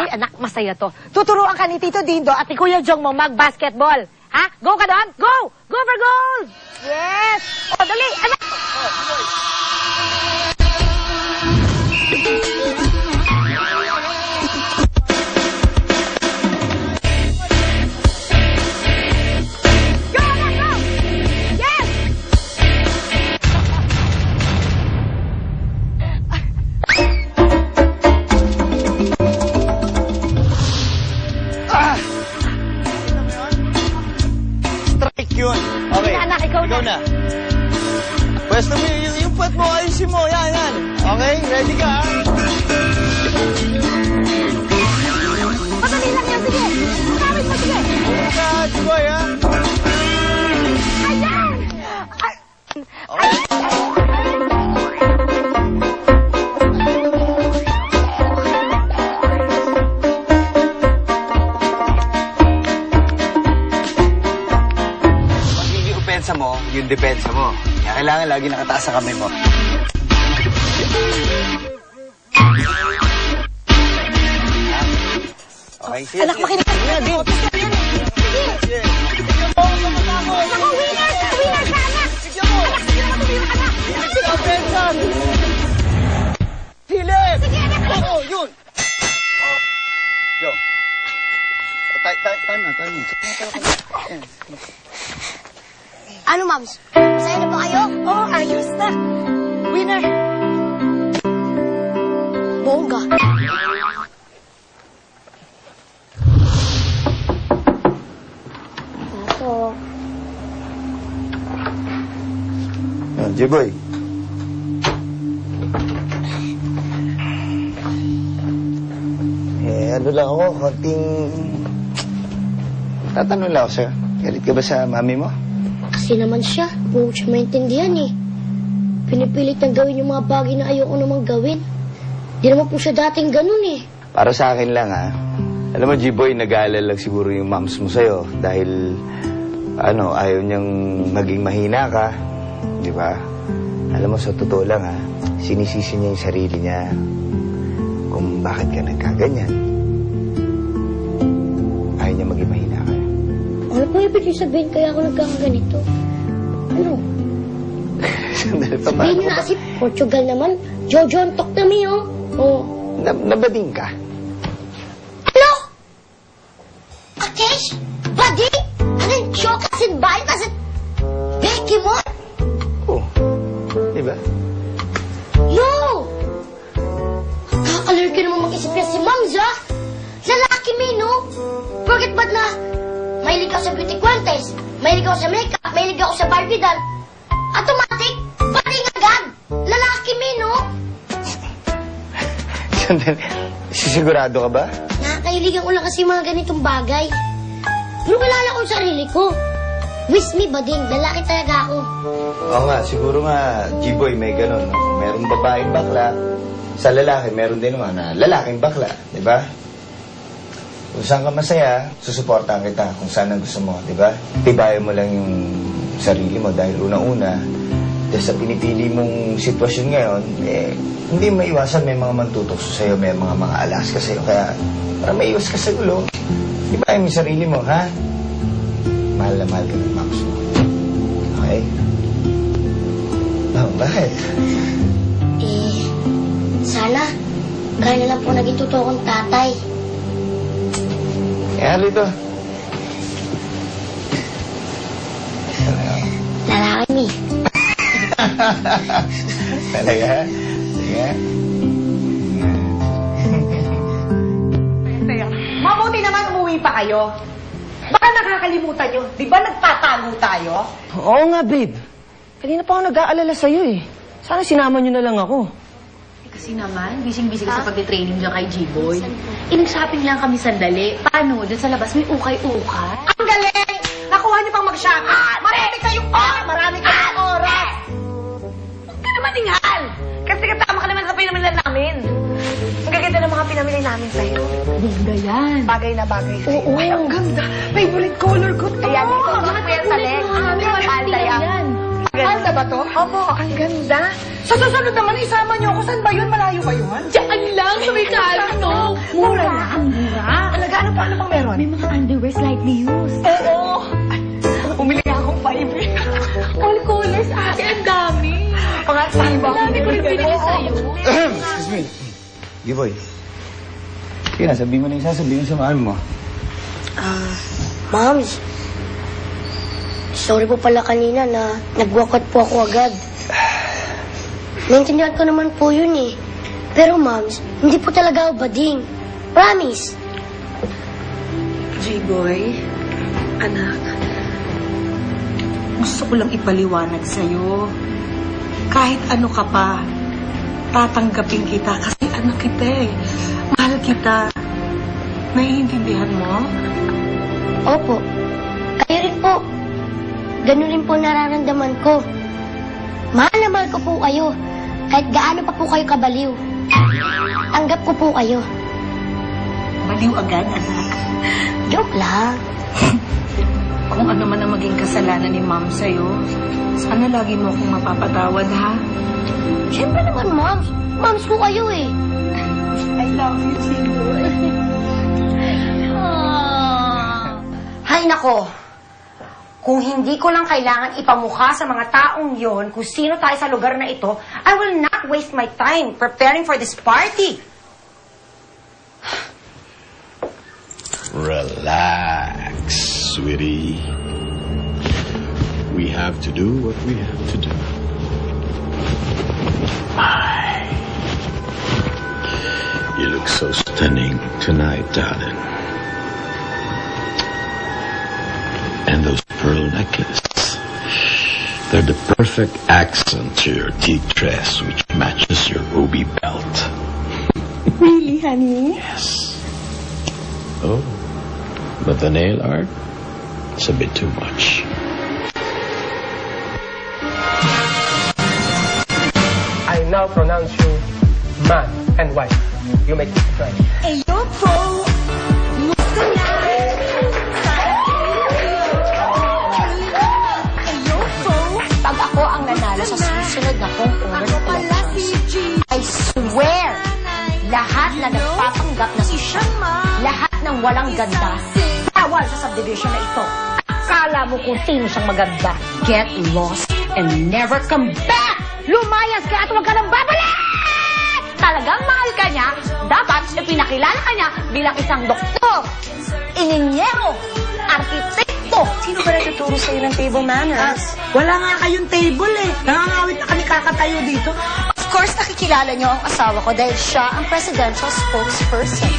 Ay, anak, masaya to. Tuturuan ka ni Tito Dindo at ni Kuya Jong mo mag-basketball. Ha? Go ka doon? Go! Go for gold! Yes! O, dali! Anak! Yun. Okay. Anak, ikaw na. Pwesto mo yung puwet mo, ayusin mo. Yan, yan. Okay? Ready ka, ha? Madali lang yan, sige. Makamit mo, sige. Okay ka, Jiboy, ha? Ayan! Okay. Mo, yung depensa mo. Kaya kailangan lagi nakataas sa kamay mo. Okay, sige. Anak, makinig ka. Sige. Sige. Ako, winner! Winner ka, anak! Sige mo! Anak, sige naman tumira ka na! Depensa! Philip! Sige, anak! Oo, yun! Yo. Tayo na. Ano, Mams? Masaya na ba kayo? Oo, ayos na. Winner. Bongga. Ako. Jiboy. Ano lang ako, konting... Tatanong lang ako sa'yo. Galit ka ba sa mami mo? Kasi naman siya. Huwag siya maintindihan eh. Pinipilit na gawin yung mga bagay na ayoko namang gawin. Di naman po siya dating ganun eh. Para sa akin lang, ha? Alam mo, G-Boy, nag-aalala lang siguro yung moms mo sa'yo dahil, ayaw niyang maging mahina ka. Di ba? Alam mo, sa totoo lang, ha? Sinisisi niya yung sarili niya kung bakit ka nagkaganyan. Ayaw niya maging mahina ka. Ano po ibig sabihin kaya ako nagkakaganito? Ano? Sandali pa, Sabihin niyo na kasi Portugal naman. Jojontok na mi, oh. Oh. Nabading ka? Ano? Akesh? Badi? Anong choka sin bayo kasi Becky mo? Oo. Di ba? Yo! Kakalarga naman mag-isip niya si Mams, ha? Lalaki mi, no? Bakit ba't na mahilig ako sa beauty contest, mahilig ako sa makeup, mahilig ako sa Barbie doll? Automatic, bading agad! Lalaki mi, no? Sandali. Sisigurado ka ba? Nakakailigan ko lang kasi mga ganitong bagay. Pero kilala ko yung sarili ko. Wish me, bading. Lalaki talaga ako. Oo nga, siguro nga, G-Boy, may ganun. No? Merong babaeng bakla. Sa lalaki, meron din naman na lalaking bakla. Di ba? Kung saan ka masaya, susuportahan kita kung saan ang gusto mo. Di ba? Tibayan mo lang yung sarili mo dahil una-una, dahil sa pinipili mong sitwasyon ngayon, hindi maiwasan may mga mantutokso sa'yo, may mga alas ka sa'yo. Kaya, para maiwas ka sa gulo, tibayan mo yung sarili mo, ha? Mahal na mahal ka ng moms mo. Okay? Oh, bakit? Sana, gaya na lang po naging totoo kong tatay. Kaya rito. Lalaki mi. Talaga? Sige. Mabuti naman umuwi pa kayo. Baka nakakalimutan nyo. Di ba nagtatago tayo? Oo nga, babe. Kanina pa ako nag-aalala sa'yo eh. Sana sinama nyo na lang ako. Kasi naman, busy-busy ka sa pagtitraining dyan kay G-Boy. Shopping lang kami sandali. Paano? Doon sa labas may ukay-ukay. Ang galing! Nakuha niyo pang mag-shopping. Marami kayong marami kayong oras. Huwag ka naman ingal. Kasi katama ka naman sa pinamili namin. Ang gaganda ng mga pinamili namin sa'yo. Ganda yan. Bagay na bagay sa'yo. Oo. Ay, ang ganda. Favorite color ko to. Ayan, ito. Mga Kuya Saleng. Alda yan. Alda ba to? Opo, ang ganda. Sa susunod naman, isama niyo ako. Saan ba yun? Malayo ba yun? Diyan lang sa may kanto. Mura lang, mura. Talaga, ano pang meron? May mga underwear slightly used. Oo. Umili akong 5. All colors, ate, ang dami. Mga samba. Ang dami ko rin pinili sa'yo. Excuse me. Giboy. Kaya sabihin mo na yung sasabihin mo sa mahal mo. Moms, sorry po pala kanina na nagwakot po ako agad. Naintindihan ko naman po yun eh. Pero Moms, hindi po talaga ako bading. Promise. J-Boy, anak, gusto ko lang ipaliwanag sa'yo. Kahit ano ka pa, tatanggapin kita kasi anak kita eh. Mahal kita. Naiintindihan mo? Opo. Kayo rin po. Ganun rin po nararamdaman ko. Mahal na mahal ko po kayo. Kahit gaano pa po kayo kabaliw. Tanggap ko po kayo. Baliw agad, anak. Joke lang. Kung ano man ang maging kasalanan ni Mom sa'yo, sana lagi mo akong mapapatawad, ha? Siyempre naman, Moms. Moms ko kayo eh. I love you, J-Boy. Hay nako. Kung hindi ko lang kailangan ipamukha sa mga taong yon kung sino tayo sa lugar na ito, I will not waste my time preparing for this party. Relax, sweetie. We have to do what we have to do. My, you look so stunning tonight, darling. And those pearl necklaces, they're the perfect accent to your teak dress, which matches your ruby belt. Really, honey? Yes. Oh, but the nail art, it's a bit too much. I now pronounce you man and wife. You may kiss the bride. Pag ako ang nanalo sa susunod na Home Owner Elections, I swear, lahat na nagpapanggap na sosyal, lahat ng walang ganda, bawal sa subdivision na ito. Akala mo kung sino siyang maganda. Get lost and never come back! Lumayas ka at huwag ka nang babalik! Talagang mahal ka niya, dapat ipinakilala ka niya bilang isang doktor, ininyero, arkitekto. Sino ba nagtuturo sa'yo ng table manners? Wala nga kayong table eh. Nangangawit na kami kakatayo dito. Of course, nakikilala niyo ang asawa ko dahil siya ang presidential spokesperson.